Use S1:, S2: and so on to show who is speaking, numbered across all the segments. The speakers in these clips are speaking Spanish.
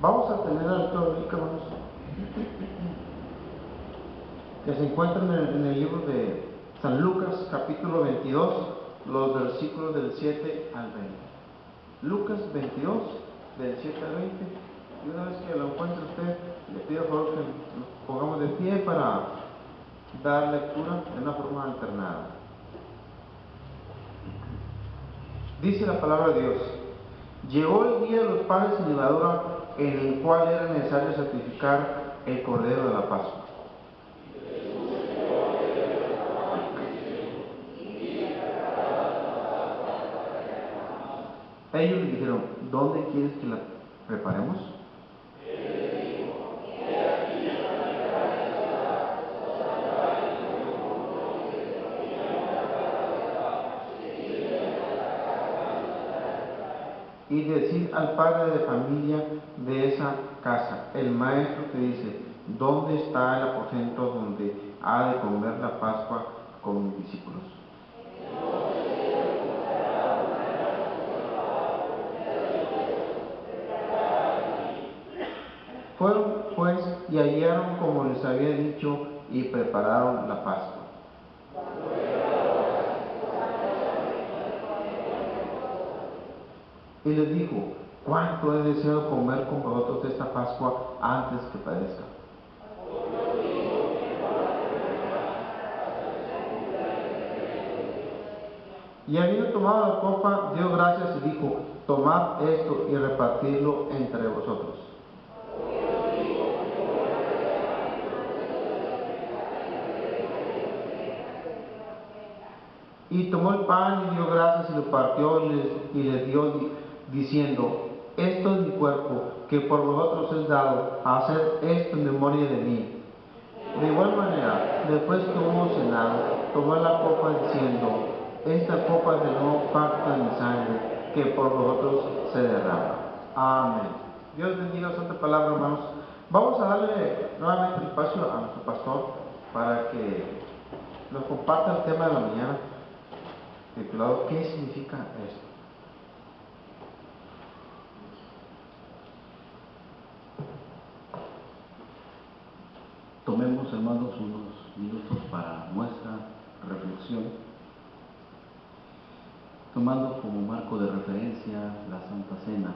S1: Vamos a tener la lectura bíblica, hermanos, que se encuentra en el libro de San Lucas, capítulo 22, los versículos del 7 al 20. Lucas 22, del 7 al 20. Y una vez que lo encuentre usted, le pido por favor que nos pongamos de pie para dar lectura de una forma alternada. Dice la palabra de Dios: llegó el día de los panes sin levadura, en el cual era necesario sacrificar el cordero de la Pascua. Ellos le dijeron: ¿dónde quieres que la preparemos? Y decir al padre de familia de esa casa, el maestro te dice: ¿dónde está el aposento donde ha de comer la Pascua con mis discípulos? Fueron pues y hallaron como les había dicho y prepararon la Pascua. Y les dijo: ¿cuánto he deseado comer con vosotros esta Pascua antes que padezca? Y habiendo tomado la copa, dio gracias y dijo: tomad esto y repartidlo entre vosotros. Y tomó el pan y dio gracias y lo partió y les dio diciendo: esto es mi cuerpo, que por vosotros es dado, a hacer esto en memoria de mí. De igual manera, después que hubo cenado, tomó la copa diciendo: esta copa es el nuevo pacto en mi sangre, que por vosotros se derrama. Amén. Dios bendiga la santa palabra, hermanos. Vamos a darle nuevamente el espacio a nuestro pastor para que nos comparta el tema de la mañana, titulado ¿qué significa esto?
S2: Tomemos, hermanos, unos minutos para nuestra reflexión, tomando como marco de referencia la Santa Cena,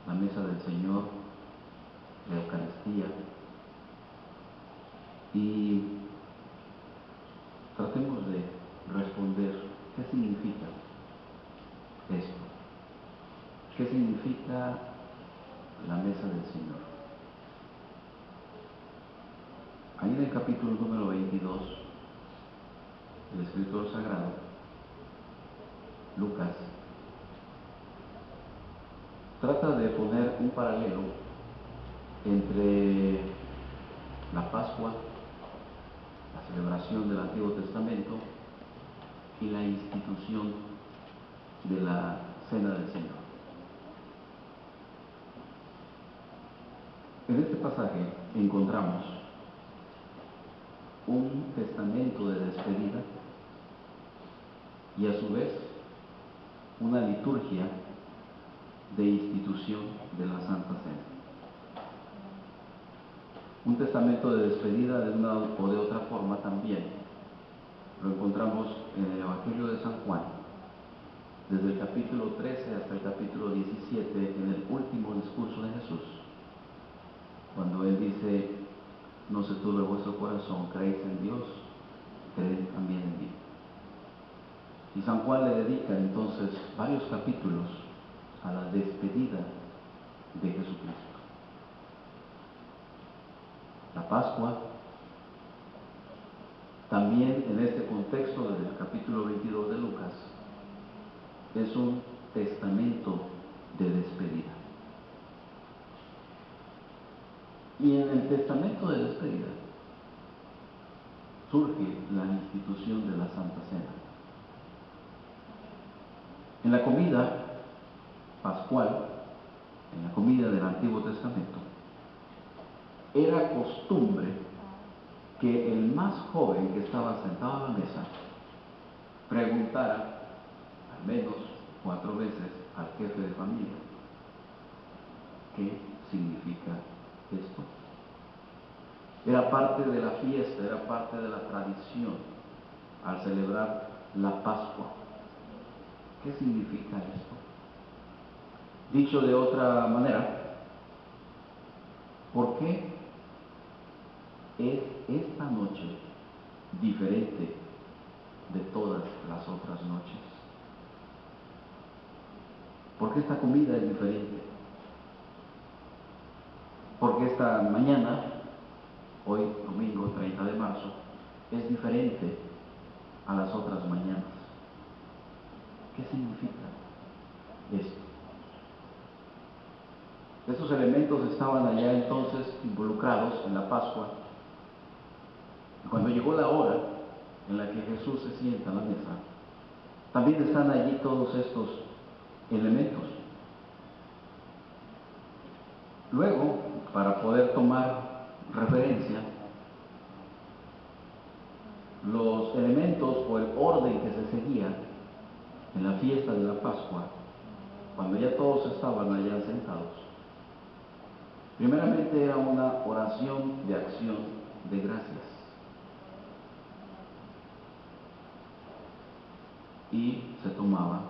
S2: la mesa del Señor, la Eucaristía, y tratemos de responder qué significa esto, qué significa la mesa del Señor. Ahí en el capítulo número 22, el escritor sagrado, Lucas, trata de poner un paralelo entre la Pascua, la celebración del Antiguo Testamento, y la institución de la Cena del Señor. En este pasaje encontramos un testamento de despedida y a su vez una liturgia de institución de la Santa Cena. Un testamento de despedida de una o de otra forma también lo encontramos en el Evangelio de San Juan, desde el capítulo 13 hasta el capítulo 17, en el último discurso de Jesús, cuando Él dice: no se turbe vuestro corazón, creéis en Dios, creed también en mí. Y San Juan le dedica entonces varios capítulos a la despedida de Jesucristo. La Pascua, también en este contexto del capítulo 22 de Lucas, es un testamento de despedida. Y en el testamento de despedida surge la institución de la Santa Cena. En la comida pascual, en la comida del Antiguo Testamento, era costumbre que el más joven que estaba sentado a la mesa preguntara al menos 4 veces al jefe de familia: ¿Qué significa esto? Era parte de la fiesta, era parte de la tradición al celebrar la Pascua. ¿Qué significa esto? Dicho de otra manera, ¿por qué es esta noche diferente de todas las otras noches? ¿Por qué esta comida es diferente? ¿Por qué esta mañana, hoy domingo 30 de marzo, es diferente a las otras mañanas? ¿Qué significa esto? Estos elementos estaban allá entonces involucrados en la Pascua. Y cuando llegó la hora en la que Jesús se sienta a la mesa, también están allí todos estos elementos. Luego, para poder tomar referencia, los elementos o el orden que se seguía en la fiesta de la Pascua, cuando ya todos estaban allá sentados, primeramente era una oración de acción de gracias. Y se tomaba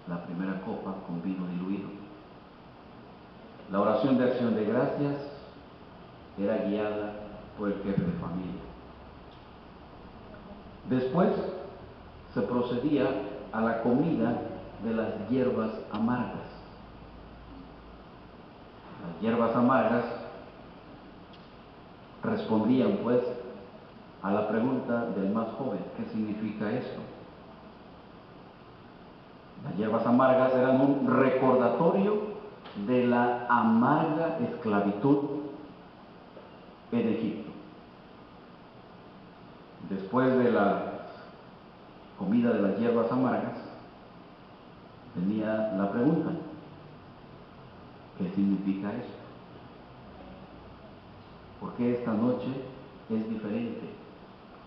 S2: la primera copa con vino diluido. La oración de acción de gracias era guiada por el jefe de familia. Después se procedía a la comida de las hierbas amargas. Las hierbas amargas respondían pues a la pregunta del más joven: ¿qué significa esto? Las hierbas amargas eran un recordatorio de la amarga esclavitud en Egipto. Después de la comida de las hierbas amargas, venía la pregunta: ¿qué significa esto? ¿Por qué esta noche es diferente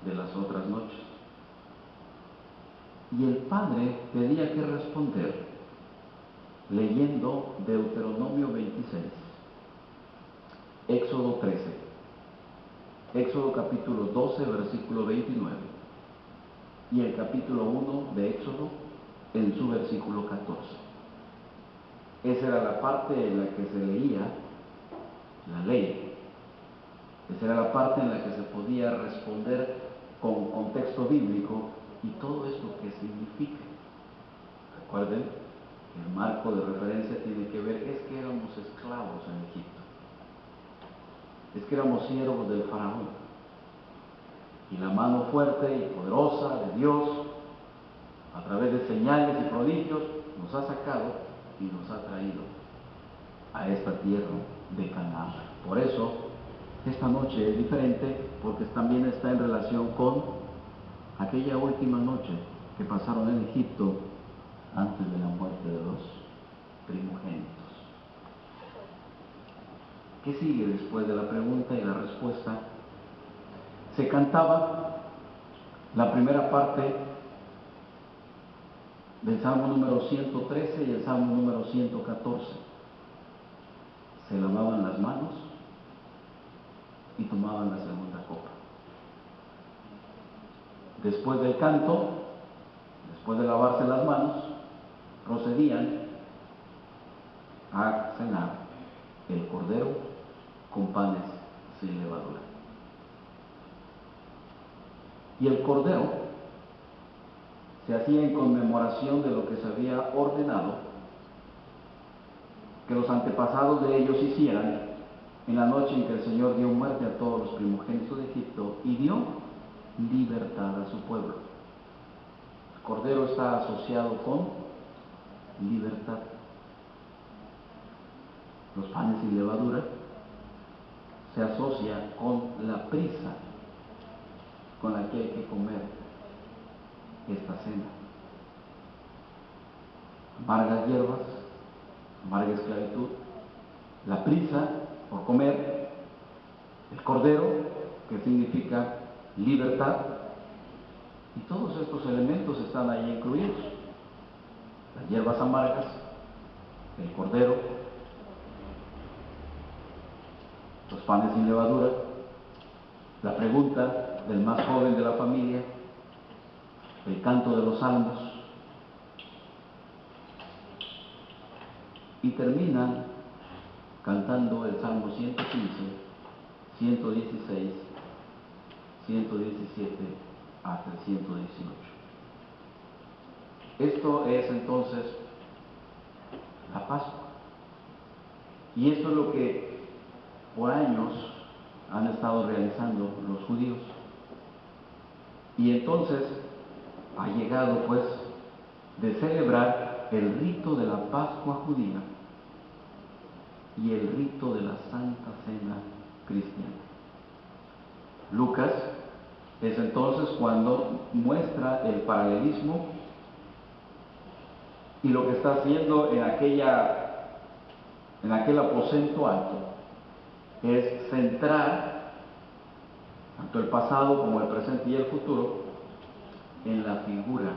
S2: de las otras noches? Y el padre tenía que responder leyendo Deuteronomio 26, Éxodo 13, Éxodo capítulo 12, versículo 29, y el capítulo 1 de Éxodo en su versículo 14. Esa era la parte en la que se leía la ley. Esa era la parte en la que se podía responder con contexto bíblico y todo esto que significa. Recuerden, el marco de referencia tiene que ver, es que éramos esclavos en Egipto, es que éramos siervos del faraón, y la mano fuerte y poderosa de Dios, a través de señales y prodigios, nos ha sacado y nos ha traído a esta tierra de Canaán. Por eso, esta noche es diferente, porque también está en relación con aquella última noche que pasaron en Egipto antes de la muerte de los primogénitos. ¿Qué sigue después de la pregunta y la respuesta? Se cantaba la primera parte del Salmo número 113 y el Salmo número 114. Se lavaban las manos y tomaban la segunda copa. Después del canto, después de lavarse las manos, procedían a cenar el cordero con panes sin levadura. Y el cordero se hacía en conmemoración de lo que se había ordenado que los antepasados de ellos hicieran en la noche en que el Señor dio muerte a todos los primogénitos de Egipto y dio libertad a su pueblo. El cordero está asociado con libertad. Los panes sin levadura se asocia con la prisa con la que hay que comer esta cena. Amargas hierbas, amarga esclavitud, la prisa por comer, el cordero, que significa libertad, y todos estos elementos están ahí incluidos. Las hierbas amargas, el cordero, panes sin levadura, la pregunta del más joven de la familia, el canto de los salmos, y terminan cantando el Salmo 115, 116, 117 hasta el 118. Esto es entonces la Pascua. Y esto es lo que por años han estado realizando los judíos. Y entonces ha llegado pues de celebrar el rito de la Pascua judía y el rito de la Santa Cena cristiana. Lucas es entonces cuando muestra el paralelismo y lo que está haciendo en aquel aposento alto es centrar tanto el pasado como el presente y el futuro en la figura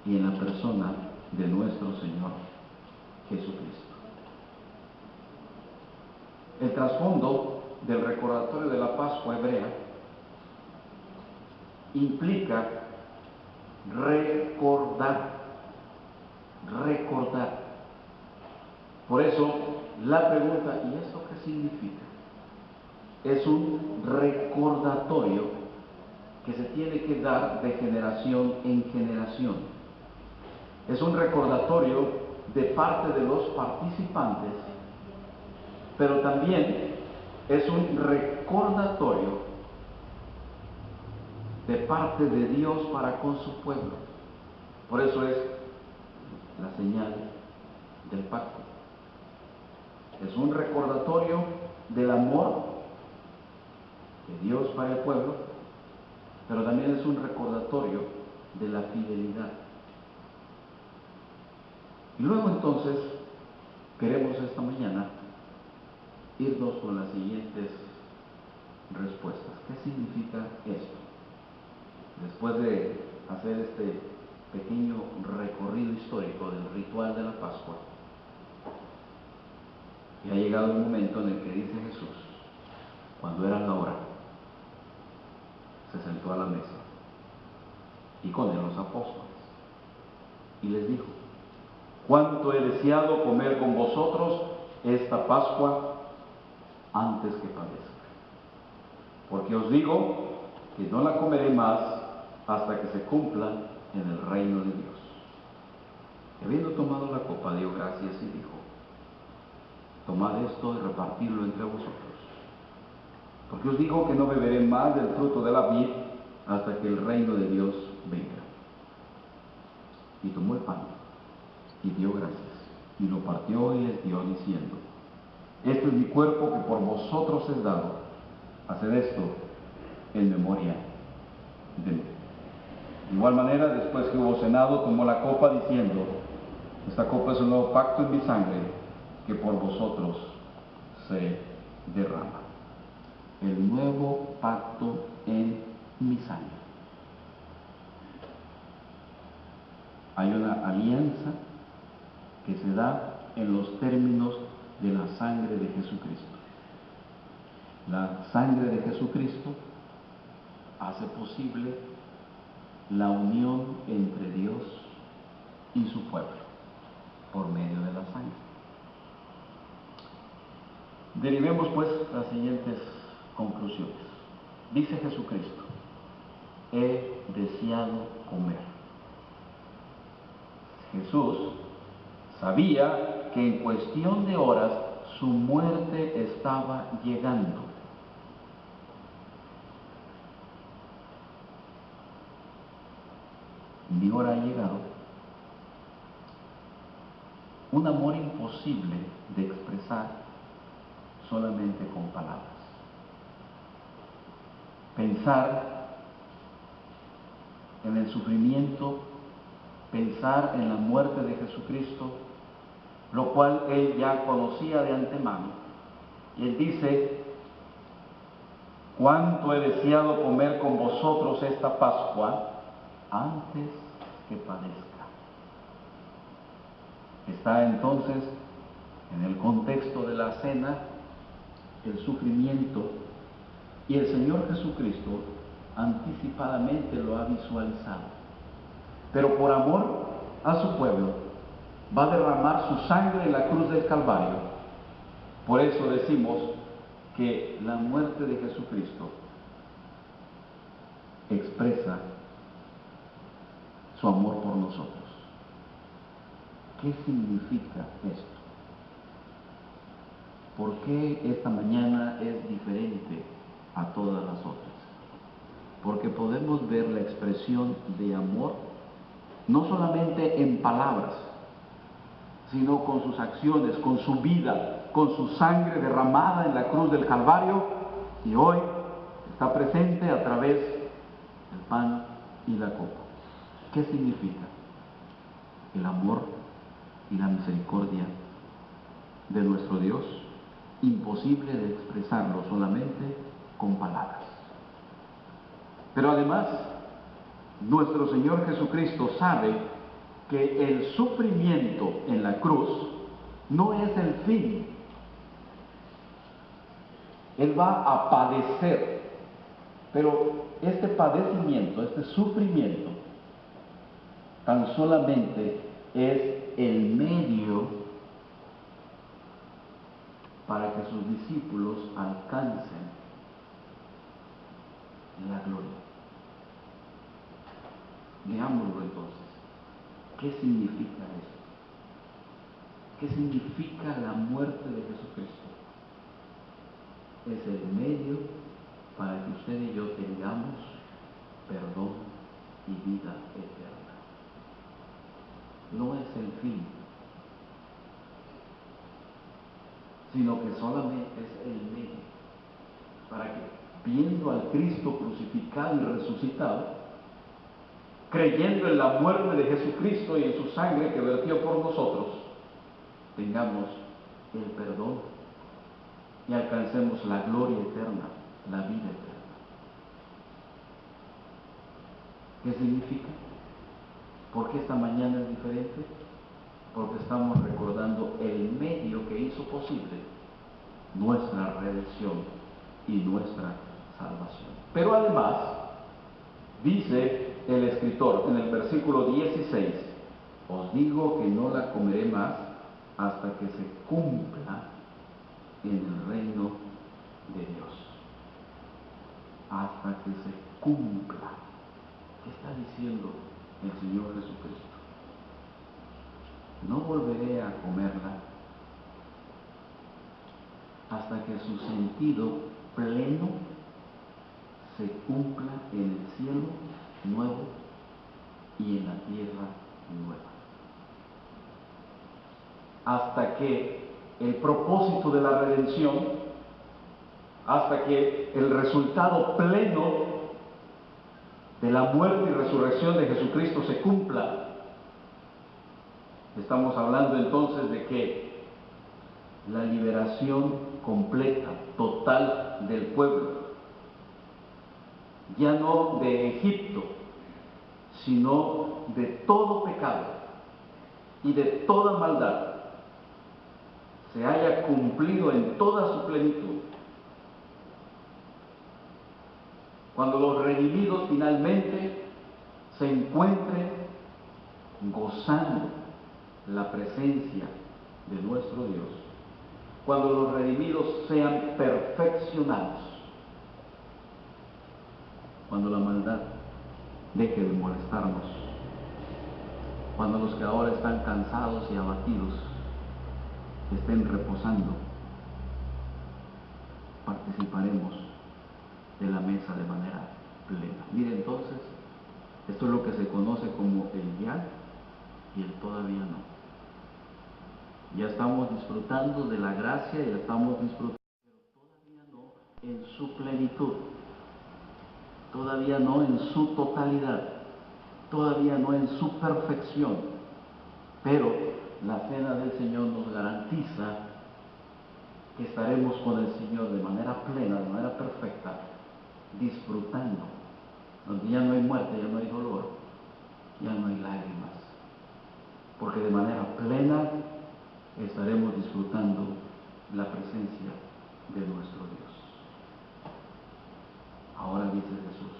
S2: y en la persona de nuestro Señor Jesucristo. El trasfondo del recordatorio de la Pascua hebrea implica recordar. Por eso, la pregunta, ¿y esto qué significa? Es un recordatorio que se tiene que dar de generación en generación. Es un recordatorio de parte de los participantes, pero también es un recordatorio de parte de Dios para con su pueblo. Por eso es la señal del pacto. Es un recordatorio del amor de Dios para el pueblo, pero también es un recordatorio de la fidelidad. Y luego entonces queremos esta mañana irnos con las siguientes respuestas. ¿Qué significa esto? Después de hacer este pequeño recorrido histórico del ritual de la Pascua, y ha llegado el momento en el que dice Jesús, cuando era la hora, se sentó a la mesa y con él los apóstoles y les dijo: cuánto he deseado comer con vosotros esta Pascua antes que padezca, porque os digo que no la comeré más hasta que se cumpla en el reino de Dios. Y habiendo tomado la copa, dio gracias y dijo: tomad esto y repartidlo entre vosotros, porque os digo que no beberé más del fruto de la vid hasta que el reino de Dios venga. Y tomó el pan y dio gracias y lo partió y les dio diciendo: este es mi cuerpo que por vosotros es dado, haced esto en memoria de mí. De igual manera, después que hubo cenado, tomó la copa diciendo: esta copa es un nuevo pacto en mi sangre, que por vosotros se derrama. El nuevo pacto en mi sangre. Hay una alianza que se da en los términos de la sangre de Jesucristo. La sangre de Jesucristo hace posible la unión entre Dios y su pueblo por medio de la sangre. Derivemos pues las siguientes conclusiones. Dice Jesucristo: he deseado comer. Jesús sabía que en cuestión de horas su muerte estaba llegando. Mi hora ha llegado. Un amor imposible de expresar solamente con palabras. Pensar en el sufrimiento, pensar en la muerte de Jesucristo, lo cual él ya conocía de antemano. Y él dice: cuánto he deseado comer con vosotros esta Pascua antes que padezca. Está entonces en el contexto de la cena el sufrimiento, y el Señor Jesucristo anticipadamente lo ha visualizado. Pero por amor a su pueblo, va a derramar su sangre en la cruz del Calvario. Por eso decimos que la muerte de Jesucristo expresa su amor por nosotros. ¿Qué significa esto? ¿Por qué esta mañana es diferente a todas las otras? Porque podemos ver la expresión de amor no solamente en palabras, sino con sus acciones, con su vida, con su sangre derramada en la cruz del Calvario, y hoy está presente a través del pan y la copa. ¿Qué significa? El amor y la misericordia de nuestro Dios, imposible de expresarlo solamente con palabras. Pero además, nuestro Señor Jesucristo sabe que el sufrimiento en la cruz no es el fin. Él va a padecer, pero este padecimiento, este sufrimiento, tan solamente es el medio para que sus discípulos alcancen la gloria. Veámoslo entonces. ¿Qué significa esto? ¿Qué significa la muerte de Jesucristo? Es el medio para que usted y yo tengamos perdón y vida eterna. No es el fin, sino que solamente es el medio para que, viendo al Cristo crucificado y resucitado, creyendo en la muerte de Jesucristo y en su sangre que vertió por nosotros, tengamos el perdón y alcancemos la gloria eterna, la vida eterna. ¿Qué significa? ¿Por qué esta mañana es diferente? Porque estamos recordando el medio que hizo posible nuestra redención y nuestra salvación. Pero además, dice el escritor en el versículo 16, os digo que no la comeré más hasta que se cumpla en el reino de Dios. Hasta que se cumpla. ¿Qué está diciendo el Señor Jesucristo? No volveré a comerla hasta que su sentido pleno se cumpla en el cielo nuevo y en la tierra nueva. Hasta que el propósito de la redención, hasta que el resultado pleno de la muerte y resurrección de Jesucristo se cumpla. Estamos hablando entonces de que la liberación completa, total del pueblo, ya no de Egipto, sino de todo pecado y de toda maldad, se haya cumplido en toda su plenitud. Cuando los redimidos finalmente se encuentren gozando la presencia de nuestro Dios, cuando los redimidos sean perfeccionados, cuando la maldad deje de molestarnos, cuando los que ahora están cansados y abatidos estén reposando, participaremos de la mesa de manera plena. Mire entonces, esto es lo que se conoce como el ya y el todavía no. Ya estamos disfrutando de la gracia, ya estamos disfrutando, pero todavía no en su plenitud, todavía no en su totalidad, todavía no en su perfección. Pero la cena del Señor nos garantiza que estaremos con el Señor de manera plena, de manera perfecta, disfrutando, donde ya no hay muerte, ya no hay dolor, ya no hay lágrimas, porque de manera plena estaremos disfrutando la presencia de nuestro Dios. Ahora dice Jesús,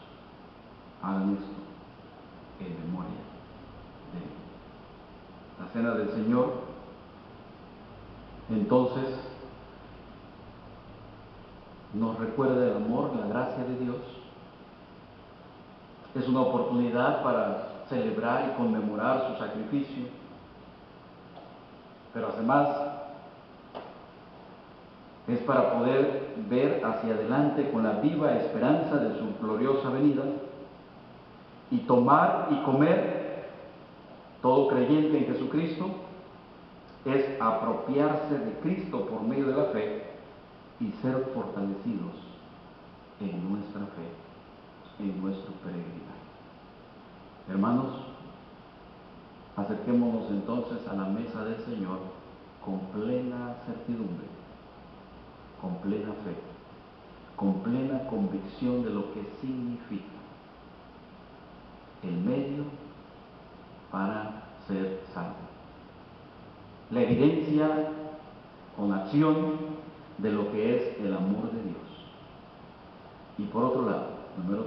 S2: hagan esto en memoria de mí. La cena del Señor, entonces, nos recuerda el amor, la gracia de Dios. Es una oportunidad para celebrar y conmemorar su sacrificio, pero además es para poder ver hacia adelante con la viva esperanza de su gloriosa venida y tomar y comer. Todo creyente en Jesucristo es apropiarse de Cristo por medio de la fe y ser fortalecidos en nuestra fe, en nuestro peregrinaje. Hermanos, acerquémonos entonces a la mesa del Señor con plena certidumbre, con plena fe, con plena convicción de lo que significa el medio para ser salvo. La evidencia con acción de lo que es el amor de Dios. Y por otro lado, número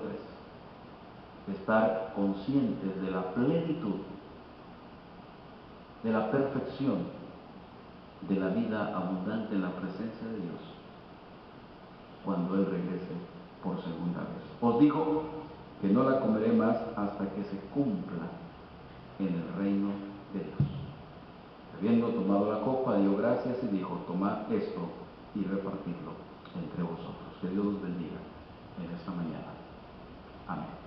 S2: 3, estar conscientes de la plenitud, de la perfección de la vida abundante en la presencia de Dios cuando Él regrese por segunda vez. Os digo que no la comeré más hasta que se cumpla en el reino de Dios. Habiendo tomado la copa, dio gracias y dijo, tomad esto y repartidlo entre vosotros. Que Dios los bendiga en esta mañana. Amén.